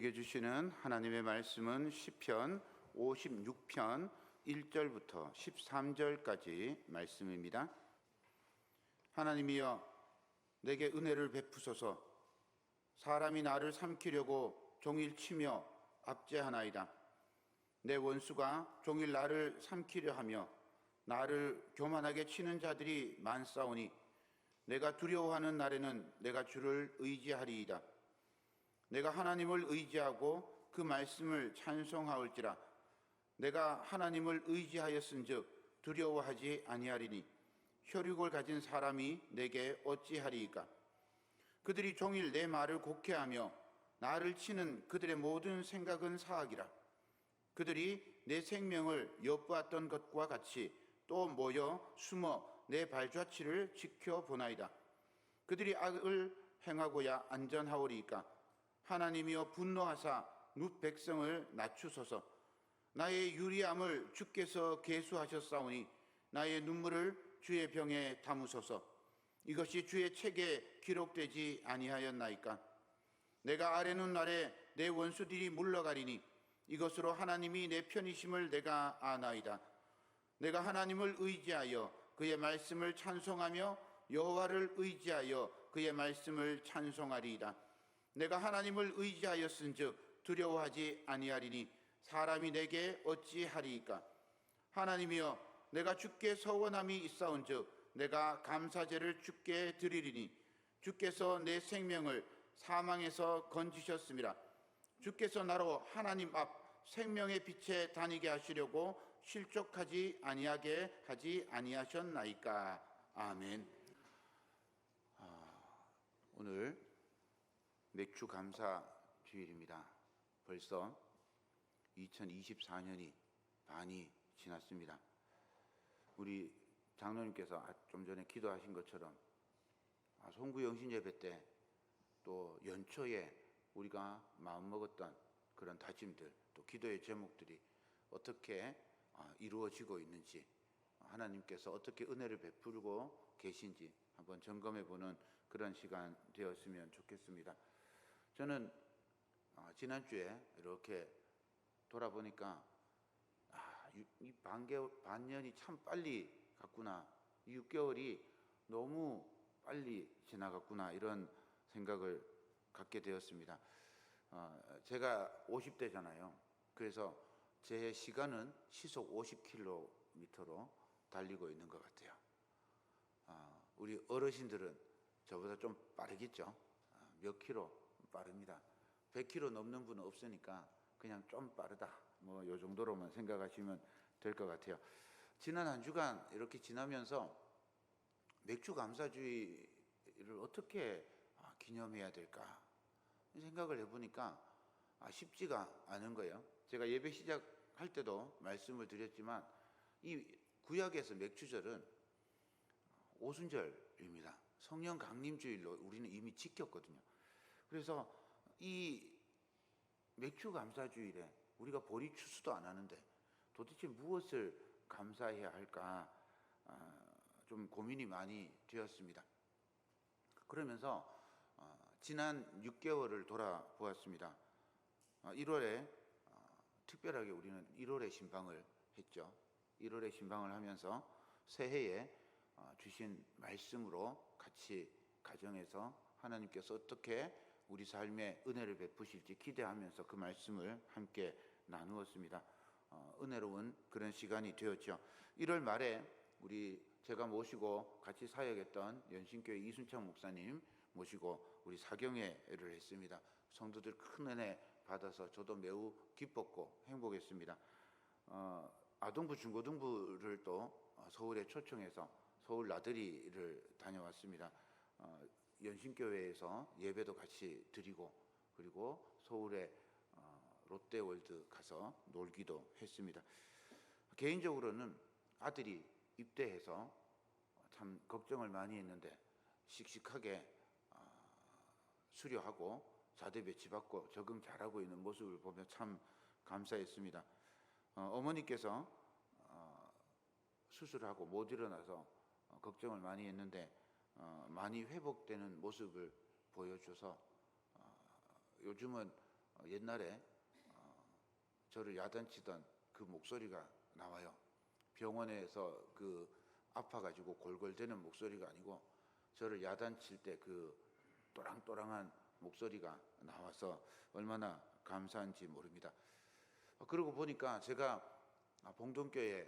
우리에게 주시는 하나님의 말씀은 시편 56편 1절부터 13절까지 말씀입니다. 하나님이여, 내게 은혜를 베푸소서. 사람이 나를 삼키려고 종일 치며 압제하나이다. 내 원수가 종일 나를 삼키려 하며 나를 교만하게 치는 자들이 많사오니 내가 두려워하는 날에는 내가 주를 의지하리이다. 내가 하나님을 의지하고 그 말씀을 찬송하올지라. 내가 하나님을 의지하였은즉 두려워하지 아니하리니 혈육을 가진 사람이 내게 어찌하리이까. 그들이 종일 내 말을 곡해하며 나를 치는 그들의 모든 생각은 사악이라. 그들이 내 생명을 엿보았던 것과 같이 또 모여 숨어 내 발자취를 지켜보나이다. 그들이 악을 행하고야 안전하오리이까. 하나님이여, 분노하사 룻 백성을 낮추소서. 나의 유리함을 주께서 계수하셨사오니 나의 눈물을 주의 병에 담으소서. 이것이 주의 책에 기록되지 아니하였나이까. 내가 아뢰는 날에 내 원수들이 물러가리니 이것으로 하나님이 내 편이심을 내가 아나이다. 내가 하나님을 의지하여 그의 말씀을 찬송하며 여호와를 의지하여 그의 말씀을 찬송하리이다. 내가 하나님을 의지하였은즉 두려워하지 아니하리니 사람이 내게 어찌하리이까. 하나님이여, 내가 주께 서원함이 있사온즉 내가 감사제를 주께 드리리니 주께서 내 생명을 사망에서 건지셨음이라. 주께서 나로 하나님 앞 생명의 빛에 다니게 하시려고 실족하지 아니하게 하지 아니하셨나이까. 아멘. 오늘 맥주 감사 주일입니다. 벌써 2024년이 반이 지났습니다. 우리 장로님께서 좀 전에 기도하신 것처럼 송구영신 예배 때 또 연초에 우리가 마음먹었던 그런 다짐들, 또 기도의 제목들이 어떻게 이루어지고 있는지, 하나님께서 어떻게 은혜를 베풀고 계신지 한번 점검해보는 그런 시간 되었으면 좋겠습니다. 저는 지난주에 이렇게 돌아보니까 이 반년이 참 빨리 갔구나, 이 6개월이 너무 빨리 지나갔구나, 이런 생각을 갖게 되었습니다. 제가 50대잖아요. 그래서 제 시간은 시속 50km로 달리고 있는 것 같아요. 우리 어르신들은 저보다 좀 빠르겠죠. 몇 킬로 빠릅니다. 100km 넘는 분은 없으니까 그냥 좀 빠르다, 뭐 요 정도로만 생각하시면 될 것 같아요. 지난 한 주간 이렇게 지나면서 맥주 감사주의를 어떻게 기념해야 될까 생각을 해보니까 쉽지가 않은 거예요. 제가 예배 시작할 때도 말씀을 드렸지만 이 구약에서 맥주절은 오순절입니다. 성령 강림주일로 우리는 이미 지켰거든요. 그래서 이 맥주 감사주일에 우리가 보리 추수도 안 하는데 도대체 무엇을 감사해야 할까 좀 고민이 많이 되었습니다. 그러면서 지난 6개월을 돌아보았습니다. 1월에 특별하게 우리는 1월의 신방을 했죠. 1월의 신방을 하면서 새해에 주신 말씀으로 같이 가정에서 하나님께서 어떻게 우리 삶에 은혜를 베푸실지 기대하면서 그 말씀을 함께 나누었습니다. 은혜로운 그런 시간이 되었죠. 1월 말에 제가 모시고 같이 사역했던 연신교회 이순창 목사님 모시고 우리 사경회를 했습니다. 성도들 큰 은혜 받아서 저도 매우 기뻤고 행복했습니다. 아동부 중고등부를 또 서울에 초청해서 서울 나들이를 다녀왔습니다. 연신교회에서 예배도 같이 드리고, 그리고 서울에 롯데월드 가서 놀기도 했습니다. 개인적으로는 아들이 입대해서 참 걱정을 많이 했는데 씩씩하게 수료하고 자대 배치받고 적응 잘하고 있는 모습을 보며 참 감사했습니다. 어머니께서 수술하고 못 일어나서 걱정을 많이 했는데 많이 회복되는 모습을 보여줘서 요즘은 옛날에 저를 야단치던 그 목소리가 나와요. 병원에서 그 아파가지고 골골대는 목소리가 아니고 저를 야단칠 때 그 또랑또랑한 목소리가 나와서 얼마나 감사한지 모릅니다. 그러고 보니까 제가 봉동교회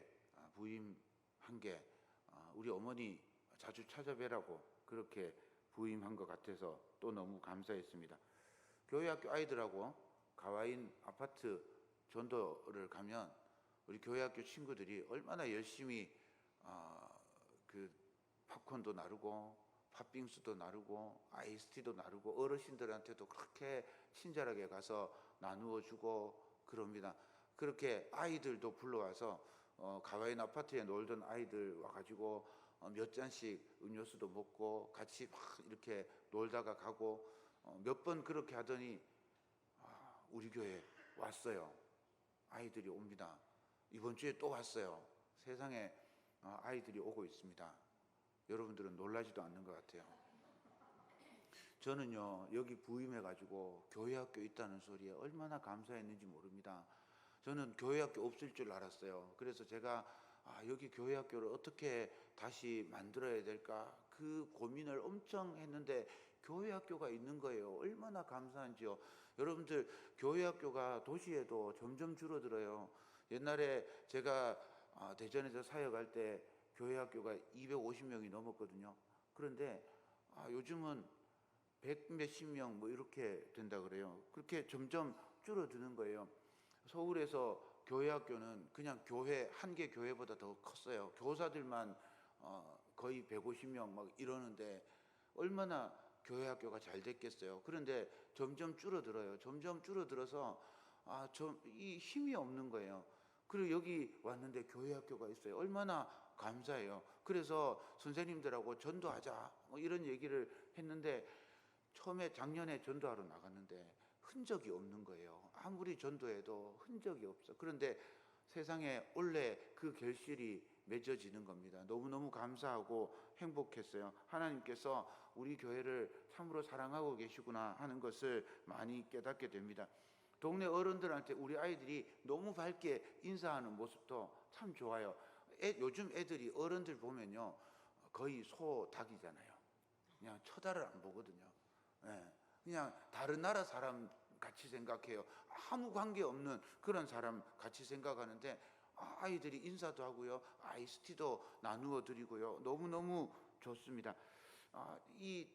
부임한 게 우리 어머니 자주 찾아뵈라고 그렇게 부임한 것 같아서 또 너무 감사했습니다. 교회학교 아이들하고 가와인 아파트 전도를 가면 우리 교회학교 친구들이 얼마나 열심히 그 팝콘도 나르고 팥빙수도 나르고 아이스티도 나르고 어르신들한테도 그렇게 친절하게 가서 나누어 주고 그럽니다. 그렇게 아이들도 불러와서 가와인 아파트에 놀던 아이들 와가지고 몇 잔씩 음료수도 먹고 같이 막 이렇게 놀다가 가고 몇 번 그렇게 하더니 우리 교회 왔어요. 아이들이 옵니다. 이번 주에 또 왔어요. 세상에 아이들이 오고 있습니다. 여러분들은 놀라지도 않는 것 같아요. 저는요, 여기 부임해가지고 교회학교 있다는 소리에 얼마나 감사했는지 모릅니다. 저는 교회학교 없을 줄 알았어요. 그래서 제가 여기 교회학교를 어떻게 다시 만들어야 될까 그 고민을 엄청 했는데 교회학교가 있는 거예요. 얼마나 감사한지요. 여러분들, 교회학교가 도시에도 점점 줄어들어요. 옛날에 제가 대전에서 사역할 때 교회학교가 250명이 넘었거든요. 그런데 요즘은 100 몇십 명 뭐 이렇게 된다 그래요. 그렇게 점점 줄어드는 거예요. 서울에서 교회학교는 그냥 교회 한 개 교회보다 더 컸어요. 교사들만 거의 150명 막 이러는데 얼마나 교회학교가 잘 됐겠어요. 그런데 점점 줄어들어요. 점점 줄어들어서 이 힘이 없는 거예요. 그리고 여기 왔는데 교회학교가 있어요. 얼마나 감사해요. 그래서 선생님들하고 전도하자 뭐 이런 얘기를 했는데 처음에 작년에 전도하러 나갔는데 흔적이 없는 거예요. 아무리 전도해도 흔적이 없어. 그런데 세상에 원래 그 결실이 맺어지는 겁니다. 너무너무 감사하고 행복했어요. 하나님께서 우리 교회를 참으로 사랑하고 계시구나 하는 것을 많이 깨닫게 됩니다. 동네 어른들한테 우리 아이들이 너무 밝게 인사하는 모습도 참 좋아요. 요즘 애들이 어른들 보면요 거의 소 닭이잖아요. 그냥 쳐다를 안 보거든요. 그냥 다른 나라 사람 같이 생각해요. 아무 관계 없는 그런 사람 같이 생각하는데 아이들이 인사도 하고요, 아이스티도 나누어 드리고요, 너무너무 좋습니다. 이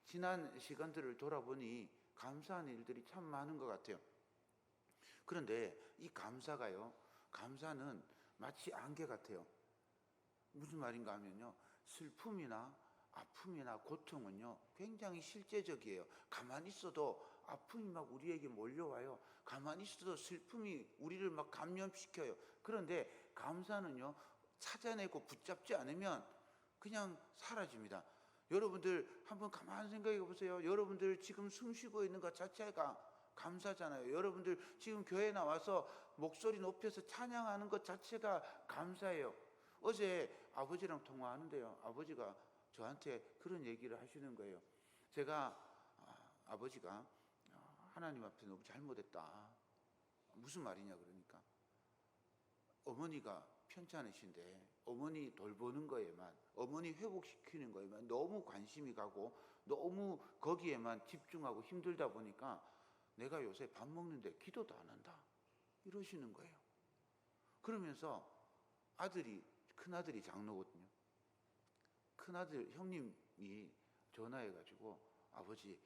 지난 시간들을 돌아보니 감사한 일들이 참 많은 것 같아요. 그런데 이 감사가요, 감사는 마치 안개 같아요. 무슨 말인가 하면요, 슬픔이나 아픔이나 고통은요 굉장히 실제적이에요. 가만히 있어도 아픔이 막 우리에게 몰려와요. 가만히 있어도 슬픔이 우리를 막 감염시켜요. 그런데 감사는요 찾아내고 붙잡지 않으면 그냥 사라집니다. 여러분들 한번 가만히 생각해 보세요. 여러분들 지금 숨 쉬고 있는 것 자체가 감사잖아요. 여러분들 지금 교회 나와서 목소리 높여서 찬양하는 것 자체가 감사해요. 어제 아버지랑 통화하는데요, 아버지가 저한테 그런 얘기를 하시는 거예요. 제가 아버지가 하나님 앞에 너무 잘못했다. 무슨 말이냐 그러니까 어머니가 편찮으신데 어머니 돌보는 거에만, 어머니 회복시키는 거에만 너무 관심이 가고 너무 거기에만 집중하고 힘들다 보니까 내가 요새 밥 먹는데 기도도 안 한다 이러시는 거예요. 그러면서 큰아들이 장로거든요. 큰아들 형님이 전화해가지고 아버지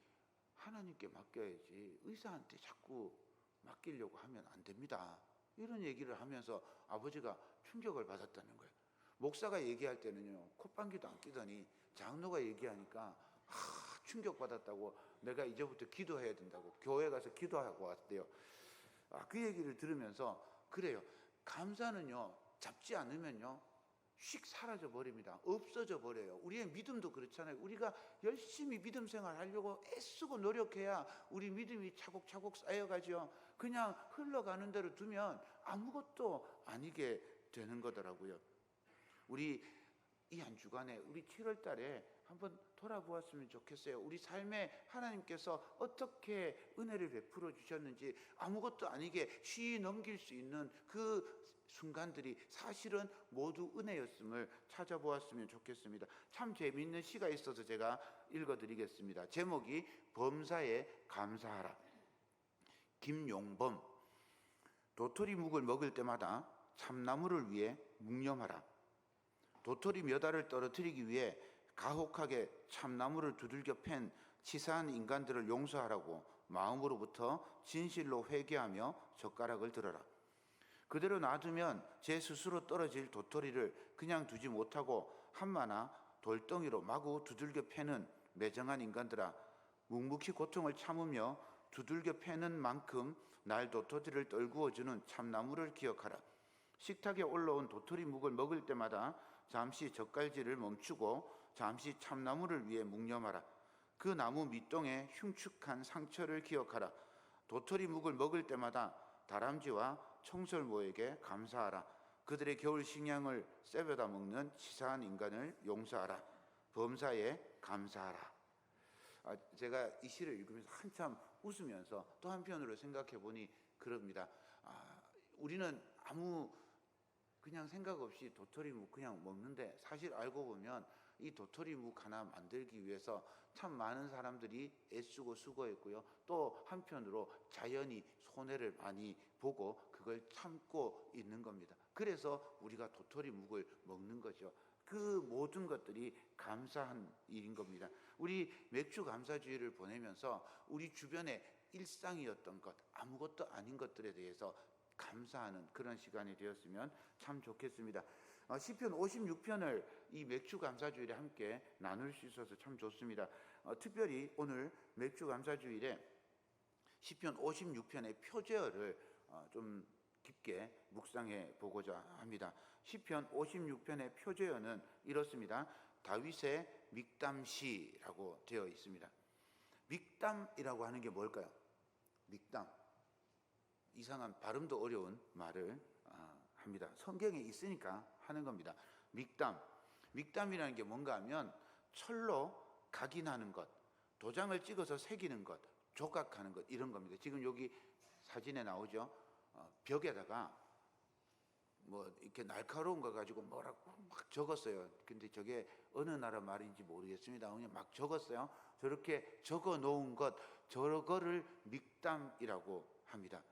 하나님께 맡겨야지 의사한테 자꾸 맡기려고 하면 안 됩니다 이런 얘기를 하면서 아버지가 충격을 받았다는 거예요. 목사가 얘기할 때는요 콧방귀도 안 끼더니 장로가 얘기하니까 충격받았다고, 내가 이제부터 기도해야 된다고 교회 가서 기도하고 왔대요. 그 얘기를 들으면서 그래요, 감사는요 잡지 않으면요 휙 사라져 버립니다. 없어져 버려요. 우리의 믿음도 그렇잖아요. 우리가 열심히 믿음 생활 하려고 애쓰고 노력해야 우리 믿음이 차곡차곡 쌓여가죠. 그냥 흘러가는 대로 두면 아무것도 아니게 되는 거더라고요. 우리 이 한 주간에 우리 7월 달에 한번 돌아보았으면 좋겠어요. 우리 삶에 하나님께서 어떻게 은혜를 베풀어 주셨는지, 아무것도 아니게 쉬이 넘길 수 있는 그 순간들이 사실은 모두 은혜였음을 찾아보았으면 좋겠습니다. 참 재미있는 시가 있어서 제가 읽어드리겠습니다. 제목이 범사에 감사하라. 김용범. 도토리 묵을 먹을 때마다 참나무를 위해 묵념하라. 도토리 몇 알을 떨어뜨리기 위해 가혹하게 참나무를 두들겨 팬 치사한 인간들을 용서하라고 마음으로부터 진실로 회개하며 젓가락을 들어라. 그대로 놔두면 제 스스로 떨어질 도토리를 그냥 두지 못하고 한마나 돌덩이로 마구 두들겨 패는 매정한 인간들아, 묵묵히 고통을 참으며 두들겨 패는 만큼 날 도토리를 떨구어주는 참나무를 기억하라. 식탁에 올라온 도토리 묵을 먹을 때마다 잠시 젓갈질을 멈추고 잠시 참나무를 위해 묵념하라. 그 나무 밑동의 흉측한 상처를 기억하라. 도토리 묵을 먹을 때마다 다람쥐와 청설모에게 감사하라. 그들의 겨울 식량을 쎄벼다 먹는 치사한 인간을 용서하라. 범사에 감사하라. 제가 이 시를 읽으면서 한참 웃으면서 또 한편으로 생각해 보니 그럽니다. 우리는 아무 그냥 생각 없이 도토리 묵 그냥 먹는데, 사실 알고 보면 이 도토리 묵 하나 만들기 위해서 참 많은 사람들이 애쓰고 수고했고요. 또 한편으로 자연이 손해를 많이 보고 그걸 참고 있는 겁니다. 그래서 우리가 도토리 묵을 먹는 거죠. 그 모든 것들이 감사한 일인 겁니다. 우리 맥주 감사주의를 보내면서 우리 주변의 일상이었던 것, 아무것도 아닌 것들에 대해서 감사하는 그런 시간이 되었으면 참 좋겠습니다. 시편 56편을 이 맥주 감사주일에 함께 나눌 수 있어서 참 좋습니다. 특별히 오늘 맥주 감사주일에 시편 56편의 표제어를 좀 깊게 묵상해 보고자 합니다. 시편 56편의 표제어는 이렇습니다. 다윗의 믹담시라고 되어 있습니다. 믹담이라고 하는 게 뭘까요? 믹담. 이상한 발음도 어려운 말을 합니다. 성경에 있으니까 하는 겁니다. 믹담. 믹담이라는 게 뭔가 하면 철로 각인하는 것, 도장을 찍어서 새기는 것, 조각하는 것, 이런 겁니다. 지금 여기 사진에 나오죠. 벽에다가 뭐 이렇게 날카로운 거 가지고 뭐라고 막 적었어요. 근데 저게 어느 나라 말인지 모르겠습니다. 그냥 막 적었어요. 저렇게 적어 놓은 것, 저거를 믹담이라고 합니다.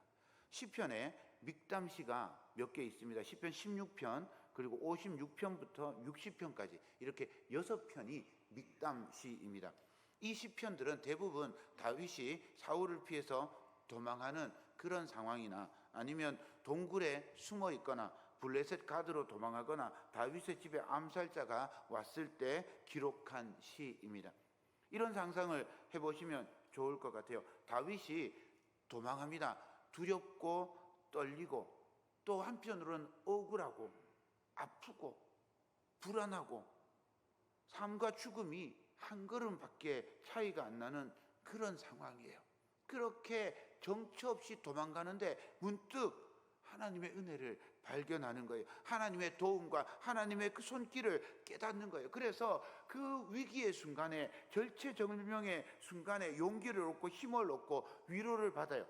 시편에 믹담시가 몇 개 있습니다. 시편 16편, 그리고 56편부터 60편까지 이렇게 6편이 믹담시입니다. 이 시편들은 대부분 다윗이 사울을 피해서 도망하는 그런 상황이나 아니면 동굴에 숨어 있거나 블레셋 가드로 도망하거나 다윗의 집에 암살자가 왔을 때 기록한 시입니다. 이런 상상을 해보시면 좋을 것 같아요. 다윗이 도망합니다. 두렵고 떨리고 또 한편으로는 억울하고 아프고 불안하고 삶과 죽음이 한 걸음밖에 차이가 안 나는 그런 상황이에요. 그렇게 정처 없이 도망가는데 문득 하나님의 은혜를 발견하는 거예요. 하나님의 도움과 하나님의 그 손길을 깨닫는 거예요. 그래서 그 위기의 순간에, 절체절명의 순간에 용기를 얻고 힘을 얻고 위로를 받아요.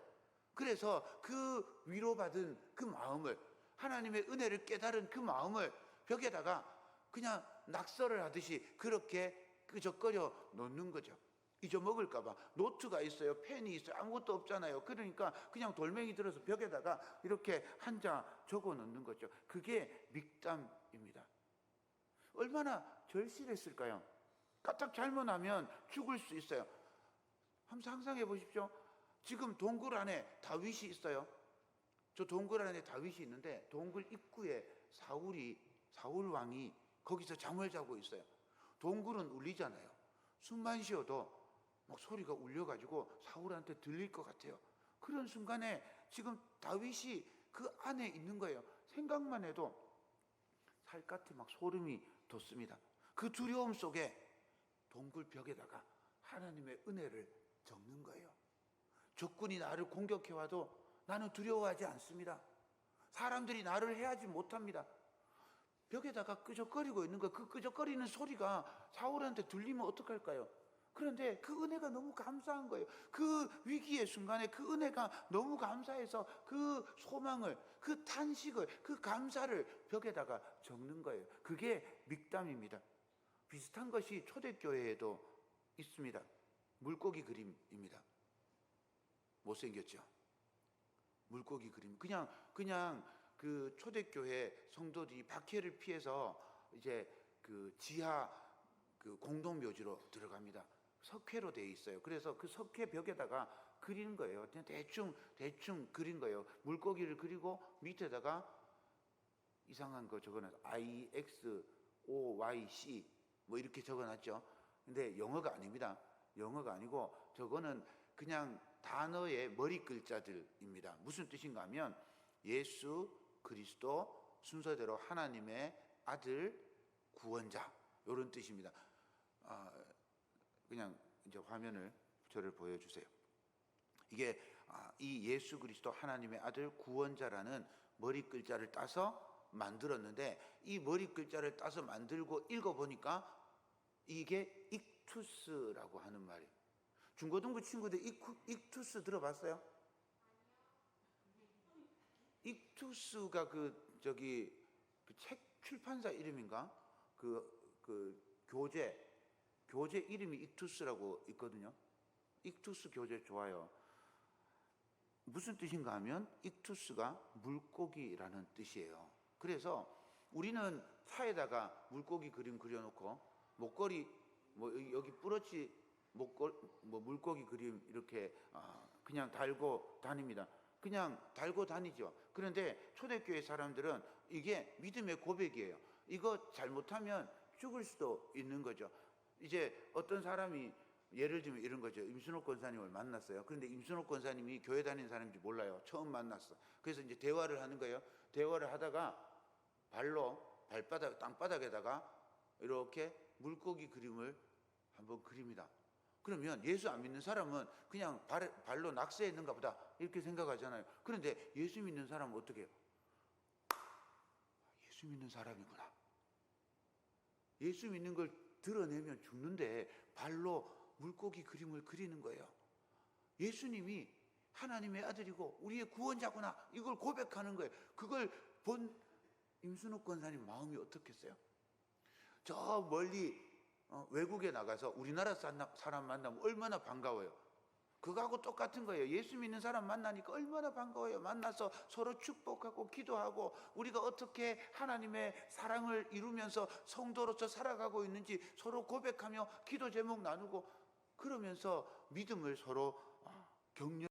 그래서 그 위로받은 그 마음을, 하나님의 은혜를 깨달은 그 마음을 벽에다가 그냥 낙서를 하듯이 그렇게 끄적거려 놓는 거죠. 잊어먹을까봐. 노트가 있어요, 펜이 있어요, 아무것도 없잖아요. 그러니까 그냥 돌멩이 들어서 벽에다가 이렇게 한자 적어 놓는 거죠. 그게 믹담입니다. 얼마나 절실했을까요? 까딱 잘못하면 죽을 수 있어요. 한번 상상해 보십시오. 지금 동굴 안에 다윗이 있어요. 저 동굴 안에 다윗이 있는데 동굴 입구에 사울 왕이 거기서 잠을 자고 있어요. 동굴은 울리잖아요. 숨만 쉬어도 막 소리가 울려가지고 사울한테 들릴 것 같아요. 그런 순간에 지금 다윗이 그 안에 있는 거예요. 생각만 해도 살갗에 막 소름이 돋습니다. 그 두려움 속에 동굴 벽에다가 하나님의 은혜를 적는 거예요. 적군이 나를 공격해와도 나는 두려워하지 않습니다. 사람들이 나를 해하지 못합니다. 벽에다가 끄적거리고 있는 거예요. 그 끄적거리는 소리가 사울한테 들리면 어떡할까요? 그런데 그 은혜가 너무 감사한 거예요. 그 위기의 순간에 그 은혜가 너무 감사해서 그 소망을, 그 탄식을, 그 감사를 벽에다가 적는 거예요. 그게 믹담입니다. 비슷한 것이 초대교회에도 있습니다. 물고기 그림입니다. 못생겼죠? 물고기 그림. 그냥 그 초대교회 성도들이 박해를 피해서 이제 그 지하 그 공동묘지로 들어갑니다. 석회로 되어 있어요. 그래서 그 석회 벽에다가 그리는 거예요. 그냥 대충 그린 거예요. 물고기를 그리고 밑에다가 이상한 거 적어놨어요. IXOYC 뭐 이렇게 적어놨죠. 근데 영어가 아닙니다. 영어가 아니고 저거는 그냥 단어의 머리 글자들입니다. 무슨 뜻인가 하면 예수 그리스도 순서대로 하나님의 아들 구원자, 이런 뜻입니다. 그냥 이제 화면을 저를 보여주세요. 이게 이 예수 그리스도 하나님의 아들 구원자라는 머리 글자를 따서 만들었는데, 이 머리 글자를 따서 만들고 읽어보니까 이게 익투스라고 하는 말이에요. 중고등부 친구들 익투스 들어봤어요? 익투스가 그 책 출판사 이름인가? 그 교재 이름이 익투스라고 있거든요. 익투스 교재 좋아요. 무슨 뜻인가 하면 익투스가 물고기라는 뜻이에요. 그래서 우리는 차에다가 물고기 그림 그려놓고 목걸이 뭐 여기 뿌러치 물고기 그림 이렇게 그냥 달고 다닙니다. 그냥 달고 다니죠. 그런데 초대교회 사람들은 이게 믿음의 고백이에요. 이거 잘못하면 죽을 수도 있는 거죠. 이제 어떤 사람이 예를 들면 이런 거죠. 임순옥 권사님을 만났어요. 그런데 임순옥 권사님이 교회 다니는 사람인지 몰라요. 처음 만났어. 그래서 이제 대화를 하는 거예요. 대화를 하다가 땅바닥에다가 이렇게 물고기 그림을 한번 그립니다. 그러면 예수 안 믿는 사람은 그냥 발로 낙서했는가 보다 이렇게 생각하잖아요. 그런데 예수 믿는 사람은 어떻게 해요? 예수 믿는 사람이구나. 예수 믿는 걸 드러내면 죽는데 발로 물고기 그림을 그리는 거예요. 예수님이 하나님의 아들이고 우리의 구원자구나, 이걸 고백하는 거예요. 그걸 본 임순옥 권사님 마음이 어떻겠어요? 저 멀리 외국에 나가서 우리나라 사람 만나면 얼마나 반가워요. 그거하고 똑같은 거예요. 예수 믿는 사람 만나니까 얼마나 반가워요. 만나서 서로 축복하고 기도하고 우리가 어떻게 하나님의 사랑을 이루면서 성도로서 살아가고 있는지 서로 고백하며 기도 제목 나누고, 그러면서 믿음을 서로 격려